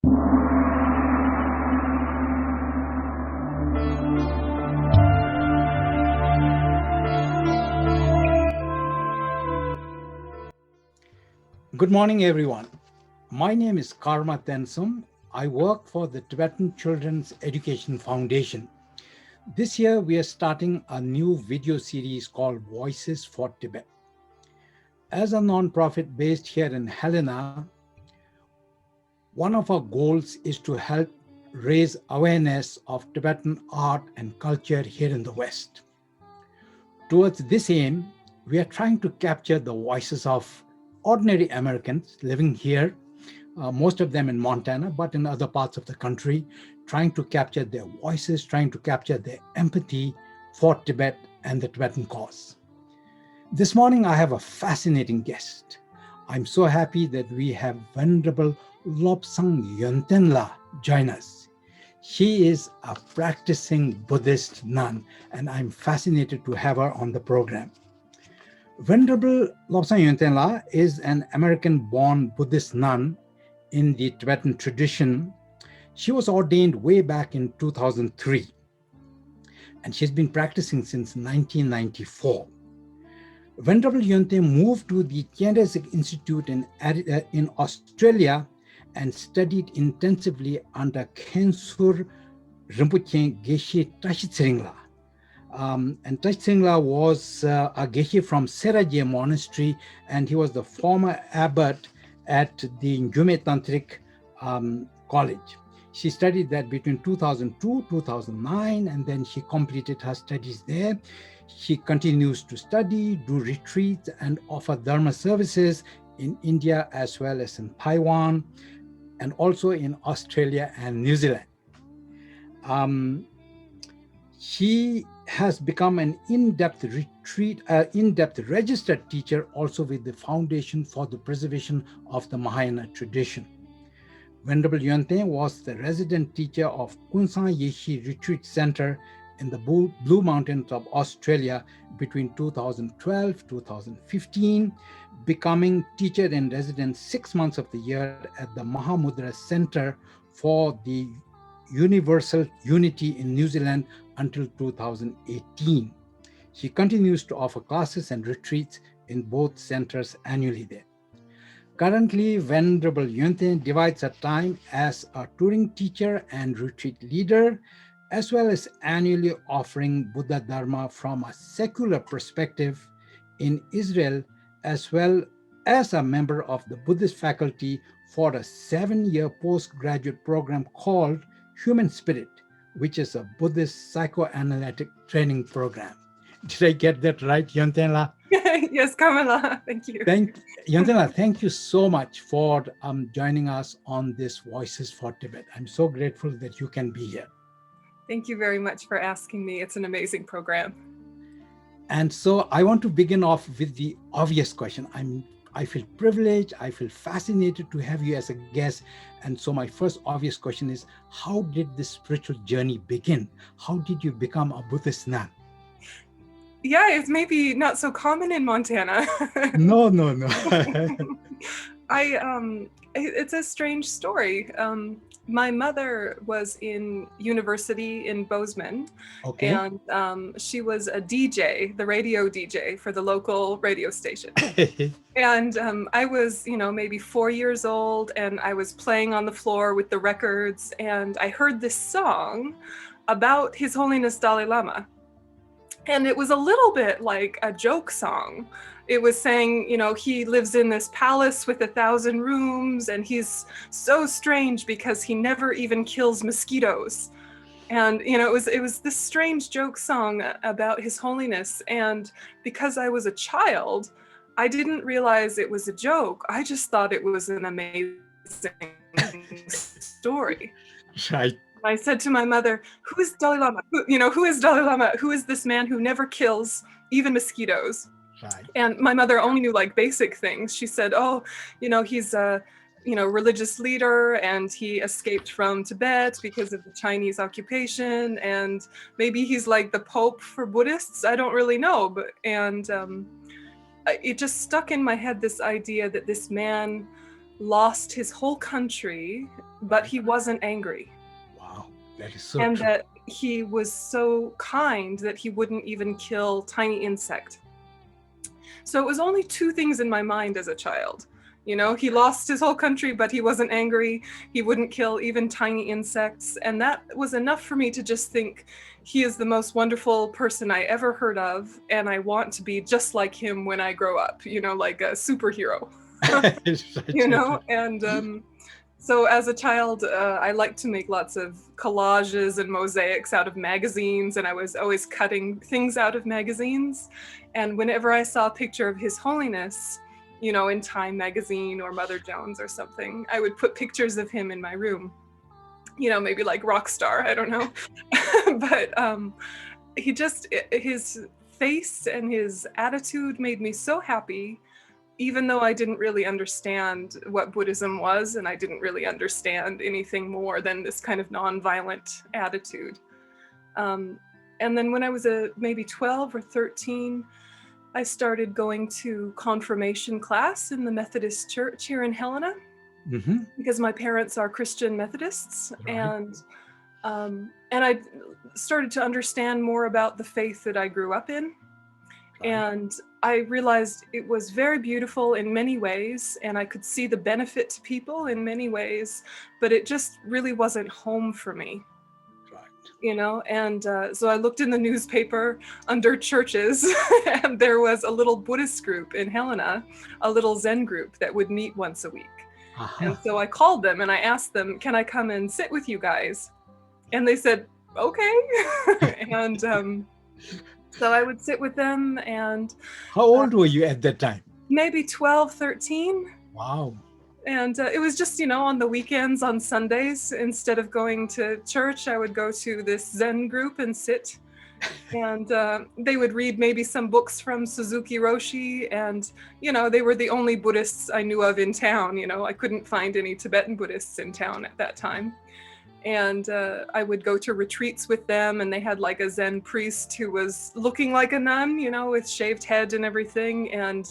Good morning, everyone. My name is Karma Tensum. I work for the Tibetan Children's Education Foundation. This year, we are starting a new video series called Voices for Tibet. As a nonprofit based here in Helena, one of our goals is to help raise awareness of Tibetan art and culture here in the West. Towards this aim, we are trying to capture the voices of ordinary Americans living here, most of them in Montana, but in other parts of the country, trying to capture their voices, trying to capture their empathy for Tibet and the Tibetan cause. This morning, I have a fascinating guest. I'm so happy that we have Venerable Lobsang Yonten join us. She is a practicing Buddhist nun, and I'm fascinated to have her on the program. Venerable Lobsang Yonten is an American-born Buddhist nun in the Tibetan tradition. She was ordained way back in 2003, and she's been practicing since 1994. Venerable Yonten moved to the Tibetanization Institute in Australia and studied intensively under Khensur Rinpoche Geshe Tashitsringla. And Tashitsringla was a Geshe from Seraje Monastery, and he was the former abbot at the Gyume Tantric College. She studied that between 2002, 2009, and then she completed her studies there. She continues to study, do retreats, and offer Dharma services in India as well as in Taiwan, and also in Australia and New Zealand. She has become an in-depth registered teacher also with the Foundation for the Preservation of the Mahayana Tradition. Venerable Yonten was the resident teacher of Kunsan Yeshi Retreat Center in the Blue Mountains of Australia between 2012-2015, becoming teacher in residence 6 months of the year at the Mahamudra Center for the Universal Unity in New Zealand until 2018. She continues to offer classes and retreats in both centers annually there. Currently, Venerable Yonten divides her time as a touring teacher and retreat leader, as well as annually offering Buddha Dharma from a secular perspective in Israel, as well as a member of the Buddhist faculty for a 7-year postgraduate program called Human Spirit, which is a Buddhist psychoanalytic training program. Did I get that right, Yonten? Yes, Kamala, thank you. Yonten, thank you so much for joining us on this Voices for Tibet. I'm so grateful that you can be here. Thank you very much for asking me. It's an amazing program. And so I want to begin off with the obvious question. I feel privileged, I feel fascinated to have you as a guest. And so my first obvious question is, how did this spiritual journey begin? How did you become a Buddhist nun? Yeah, it's maybe not so common in Montana. No. It's a strange story. My mother was in university in Bozeman, okay. And she was a DJ, the radio DJ for the local radio station. And I was, maybe 4 years old, and I was playing on the floor with the records, and I heard this song about His Holiness Dalai Lama. And it was a little bit like a joke song. It was saying, he lives in this palace with 1,000 rooms, and he's so strange because he never even kills mosquitoes. And, it was this strange joke song about His Holiness. And because I was a child, I didn't realize it was a joke. I just thought it was an amazing story. Right. I said to my mother, who is Dalai Lama? Who is Dalai Lama? Who is this man who never kills even mosquitoes? Right. And my mother only knew like basic things. She said, he's a religious leader, and he escaped from Tibet because of the Chinese occupation, and maybe he's like the Pope for Buddhists. I don't really know, it just stuck in my head, this idea that this man lost his whole country, but he wasn't angry. Wow, that is so And true. that he was so kind that he wouldn't even kill tiny insect. So it was only two things in my mind as a child. You know, he lost his whole country, but he wasn't angry. He wouldn't kill even tiny insects. And that was enough for me to just think, he is the most wonderful person I ever heard of. And I want to be just like him when I grow up, you know, like a superhero, It's right, you yes. know? And so as a child, I liked to make lots of collages and mosaics out of magazines, and I was always cutting things out of magazines. And whenever I saw a picture of His Holiness, you know, in Time magazine or Mother Jones or something, I would put pictures of him in my room, you know, maybe like rock star, I don't know. But his face and his attitude made me so happy, even though I didn't really understand what Buddhism was, and I didn't really understand anything more than this kind of nonviolent attitude. And then when I was maybe 12 or 13, I started going to confirmation class in the Methodist Church here in Helena, Mhm. because my parents are Christian Methodists, Right. and I started to understand more about the faith that I grew up in. Right. And I realized it was very beautiful in many ways, and I could see the benefit to people in many ways, but it just really wasn't home for me, Right. you know? And so I looked in the newspaper under churches, and there was a little Buddhist group in Helena, a little Zen group that would meet once a week. And Aha. so I called them and I asked them, can I come and sit with you guys? And they said, okay. And so I would sit with them, and How old were you at that time? maybe 12, 13. Wow. And it was just, you know, on the weekends, on Sundays, instead of going to church, I would go to this Zen group and sit. And they would read maybe some books from Suzuki Roshi. And, you know, they were the only Buddhists I knew of in town. You know, I couldn't find any Tibetan Buddhists in town at that time. And I would go to retreats with them, and they had like a Zen priest who was looking like a nun, you know, with shaved head and everything. And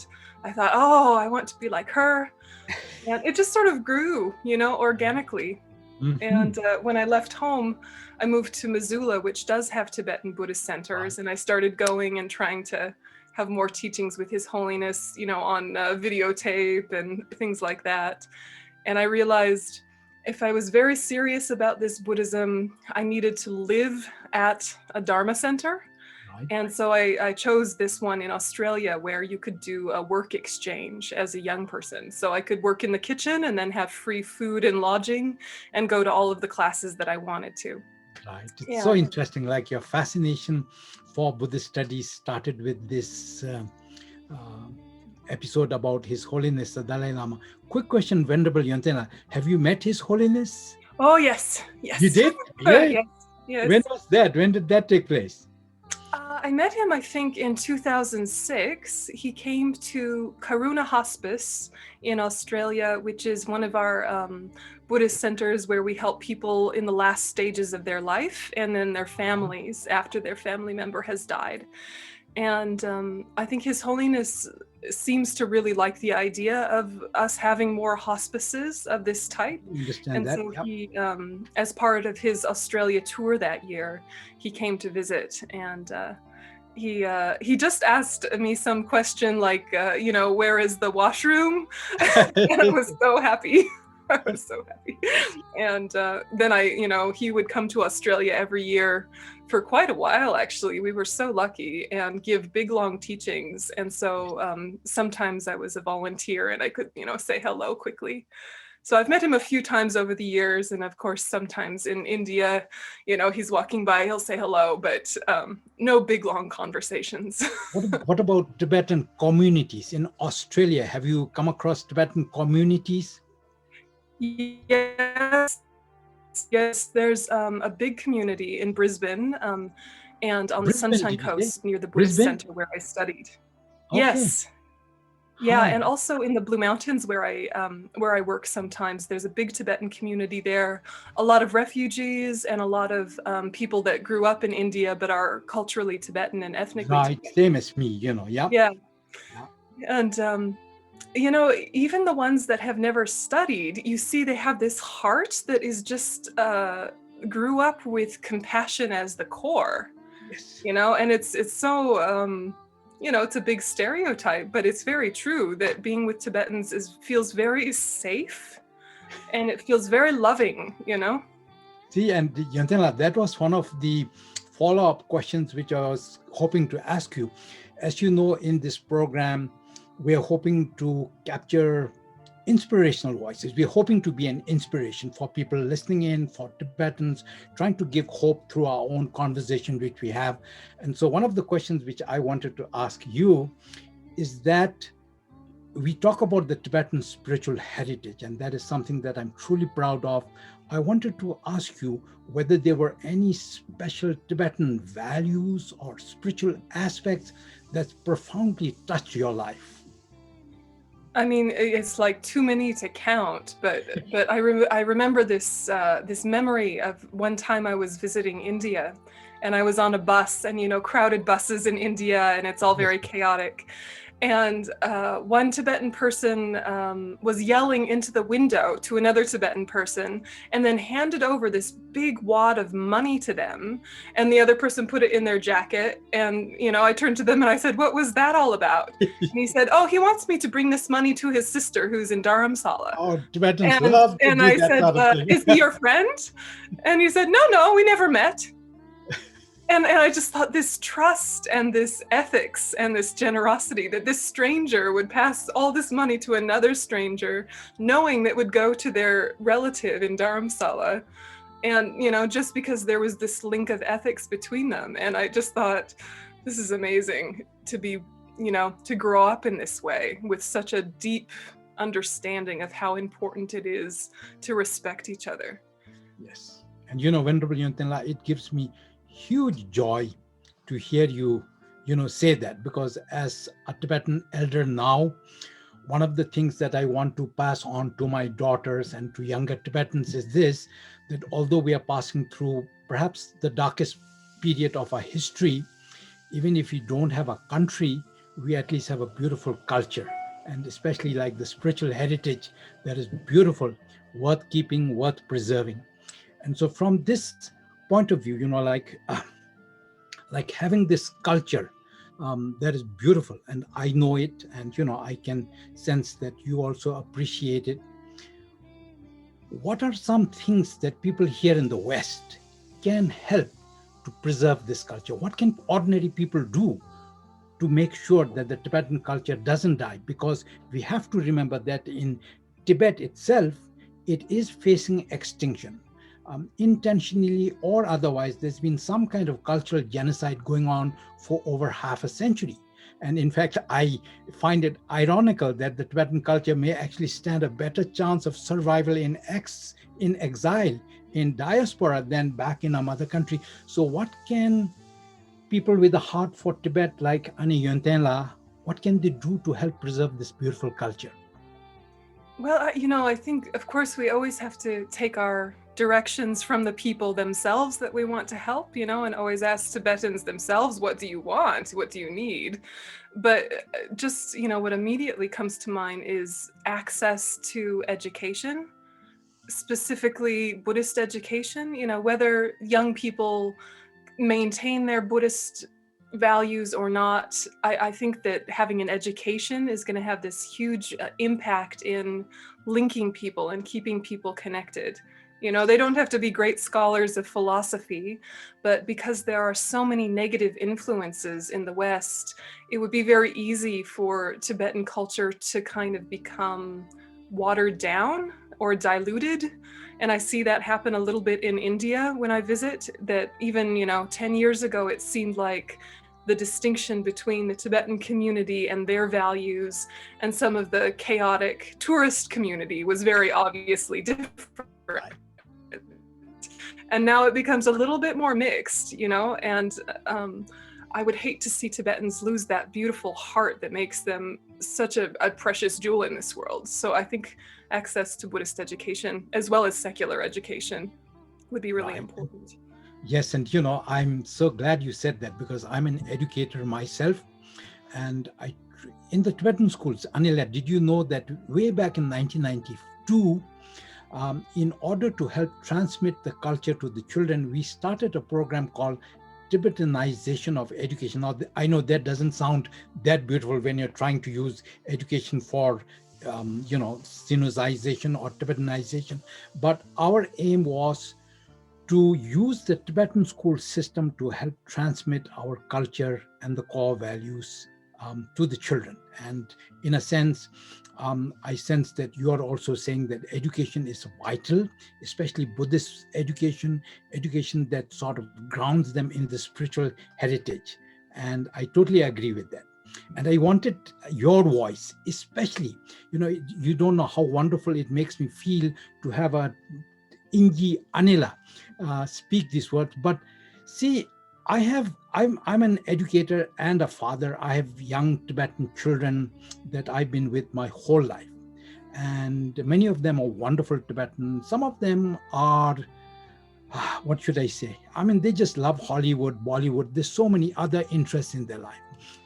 I thought, oh, I want to be like her. And it just sort of grew, you know, organically. Mhm. And when I left home, I moved to Missoula, which does have Tibetan Buddhist centers. And I started going and trying to have more teachings with His Holiness, you know, on videotape and things like that. And I realized if I was very serious about this Buddhism, I needed to live at a Dharma center. Right. And so I chose this one in Australia, where you could do a work exchange as a young person. So I could work in the kitchen and then have free food and lodging and go to all of the classes that I wanted to. Right. It's Yeah. so interesting. Like your fascination for Buddhist studies started with this episode about His Holiness the Dalai Lama. Quick question, Venerable Yonten, have you met His Holiness? Oh, yes. Yes. You did? Great. Yes. Yes. When was that? When did that take place? I met him, I think, in 2006. He came to Karuna Hospice in Australia, which is one of our Buddhist centers where we help people in the last stages of their life and then their families after their family member has died. And I think His Holiness seems to really like the idea of us having more hospices of this type. Understand And that? so Yep. he, as part of his Australia tour that year, he came to visit, and he just asked me some question like, you know, where is the washroom? And I was so happy. I was so happy. And then you know, he would come to Australia every year for quite a while, actually. We were so lucky, and give big, long teachings. And so sometimes I was a volunteer and I could, you know, say hello quickly. So I've met him a few times over the years. And of course, sometimes in India, you know, he's walking by, he'll say hello, but no big, long conversations. What about Tibetan communities in Australia? Have you come across Tibetan communities? Yes. Yes, there's a big community in Brisbane and on the Brisbane, Sunshine did you say? Coast near the Buddhist Brisbane? Center where I studied. Okay. Yes. Yeah, Hi. and also in the Blue Mountains where I work sometimes, there's a big Tibetan community there, a lot of refugees and a lot of people that grew up in India but are culturally Tibetan and ethnically Right. Tibetan. Same as me, you know. Yep. Yeah. Yeah. And you know, even the ones that have never studied, you see they have this heart that is just grew up with compassion as the core, Yes. you know, and it's so you know, it's a big stereotype, but it's very true that being with Tibetans feels very safe and it feels very loving, you know. See, and Yantela, that was one of the follow-up questions which I was hoping to ask you. As you know, in this program, we are hoping to capture inspirational voices. We're hoping to be an inspiration for people listening in, for Tibetans, trying to give hope through our own conversation which we have. And so one of the questions which I wanted to ask you is that we talk about the Tibetan spiritual heritage, and that is something that I'm truly proud of. I wanted to ask you whether there were any special Tibetan values or spiritual aspects that profoundly touched your life. I mean, it's like too many to count, but I remember this this memory of one time I was visiting India, and I was on a bus, and you know, crowded buses in India, and it's all very chaotic. And one Tibetan person was yelling into the window to another Tibetan person, and then handed over this big wad of money to them. And the other person put it in their jacket. And, you know, I turned to them and I said, "What was that all about?" And he said, "Oh, he wants me to bring this money to his sister who's in Dharamsala." Oh, Tibetans love to And do I that said, sort of thing. "Is he your friend?" And he said, "No, we never met." And I just thought this trust and this ethics and this generosity that this stranger would pass all this money to another stranger, knowing that would go to their relative in Dharamsala. And, you know, just because there was this link of ethics between them. And I just thought, this is amazing to be, you know, to grow up in this way with such a deep understanding of how important it is to respect each other. Yes. And you know, Venerable Yontenla, it gives me huge joy to hear you, say that, because as a Tibetan elder now, one of the things that I want to pass on to my daughters and to younger Tibetans is this, that although we are passing through perhaps the darkest period of our history, even if we don't have a country, we at least have a beautiful culture, and especially like the spiritual heritage that is beautiful, worth keeping, worth preserving. And so from this point of view, like having this culture that is beautiful, and I know it, and I can sense that you also appreciate it. What are some things that people here in the West can help to preserve this culture? What can ordinary people do to make sure that the Tibetan culture doesn't die? Because we have to remember that in Tibet itself, it is facing extinction. Intentionally or otherwise, there's been some kind of cultural genocide going on for over half a century. And in fact, I find it ironical that the Tibetan culture may actually stand a better chance of survival in exile, in diaspora, than back in our mother country. So what can people with a heart for Tibet like Ani Yontenla, what can they do to help preserve this beautiful culture? Well, you know, I think, of course, we always have to take our directions from the people themselves that we want to help, you know, and always ask Tibetans themselves, what do you want? What do you need? But just, you know, what immediately comes to mind is access to education, specifically Buddhist education, you know, whether young people maintain their Buddhist values or not. I think that having an education is going to have this huge impact in linking people and keeping people connected. You know, they don't have to be great scholars of philosophy, but because there are so many negative influences in the West, it would be very easy for Tibetan culture to kind of become watered down or diluted. And I see that happen a little bit in India when I visit, that even, you know, 10 years ago, it seemed like the distinction between the Tibetan community and their values and some of the chaotic tourist community was very obviously different. And now it becomes a little bit more mixed, you know, and I would hate to see Tibetans lose that beautiful heart that makes them such a precious jewel in this world. So I think access to Buddhist education as well as secular education would be really important. Yes, and I'm so glad you said that, because I'm an educator myself, and I in the Tibetan schools, Anila, did you know that way back in 1992, in order to help transmit the culture to the children, we started a program called Tibetanization of Education. Now, I know that doesn't sound that beautiful when you're trying to use education for, Sinization or Tibetanization, but our aim was to use the Tibetan school system to help transmit our culture and the core values to the children. And in a sense, I sense that you are also saying that education is vital, especially Buddhist education, education that sort of grounds them in the spiritual heritage. And I totally agree with that. And I wanted your voice, especially, you don't know how wonderful it makes me feel to have a Ingi Anila speak these words. But see, I'm an educator and a father. I have young Tibetan children that I've been with my whole life. And many of them are wonderful Tibetan. Some of them are, what should I say? I mean, they just love Hollywood, Bollywood. There's so many other interests in their life.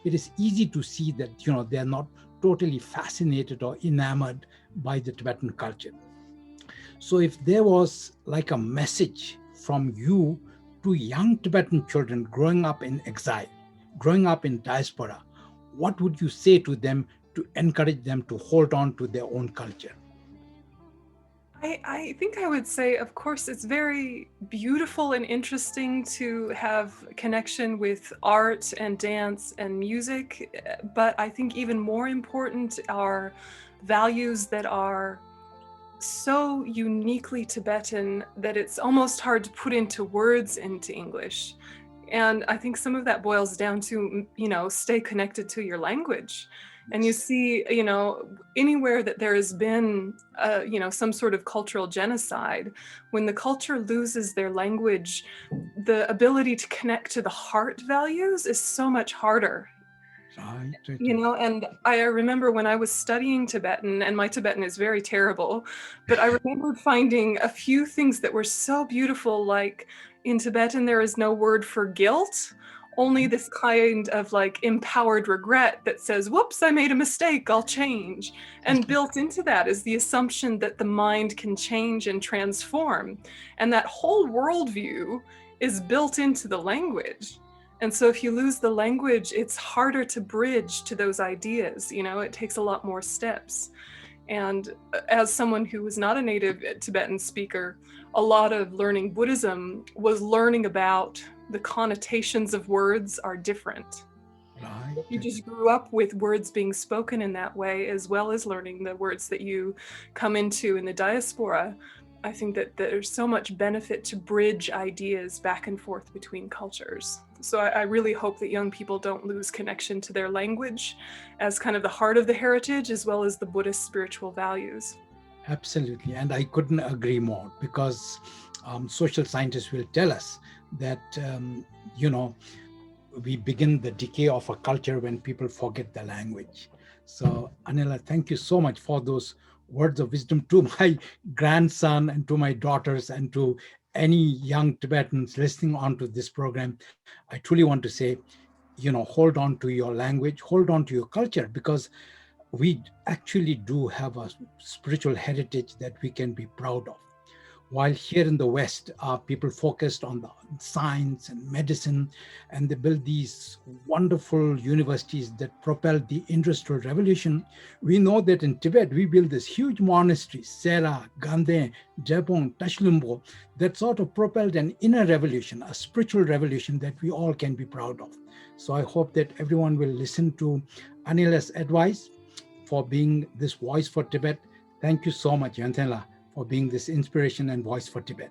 It is easy to see that, they're not totally fascinated or enamored by the Tibetan culture. So if there was like a message from you to young Tibetan children growing up in exile, growing up in diaspora, what would you say to them to encourage them to hold on to their own culture? I think I would say, of course, it's very beautiful and interesting to have connection with art and dance and music, but I think even more important are values that are so uniquely Tibetan that it's almost hard to put into words into English. And I think some of that boils down to, stay connected to your language. And you see, anywhere that there has been, some sort of cultural genocide, when the culture loses their language, the ability to connect to the heart values is so much harder. And I remember when I was studying Tibetan, and my Tibetan is very terrible, but I remember finding a few things that were so beautiful, like in Tibetan, there is no word for guilt, only this kind of like empowered regret that says, whoops, I made a mistake, I'll change. And built into that is the assumption that the mind can change and transform. And that whole worldview is built into the language. And so if you lose the language, it's harder to bridge to those ideas. It takes a lot more steps. And as someone who was not a native Tibetan speaker, a lot of learning Buddhism was learning about the connotations of words are different. Right. You just grew up with words being spoken in that way, as well as learning the words that you come into in the diaspora. I think that there's so much benefit to bridge ideas back and forth between cultures. So I really hope that young people don't lose connection to their language as kind of the heart of the heritage, as well as the Buddhist spiritual values. Absolutely. And I couldn't agree more, because social scientists will tell us that, we begin the decay of a culture when people forget the language. So, Anila, thank you so much for those words of wisdom to my grandson and to my daughters and to any young Tibetans listening onto this program. I truly want to say, hold on to your language, hold on to your culture, because we actually do have a spiritual heritage that we can be proud of. While here in the West, people focused on the science and medicine, and they built these wonderful universities that propelled the Industrial Revolution. We know that in Tibet, we built this huge monasteries, Sera, Ganden, Drepung, Tashlumbo, that sort of propelled an inner revolution, a spiritual revolution that we all can be proud of. So I hope that everyone will listen to Anila's advice for being this voice for Tibet. Thank you so much, Yonten, for being this inspiration and voice for Tibet.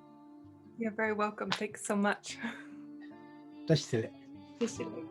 You're very welcome. Thanks so much. Tashtile. Tashtile.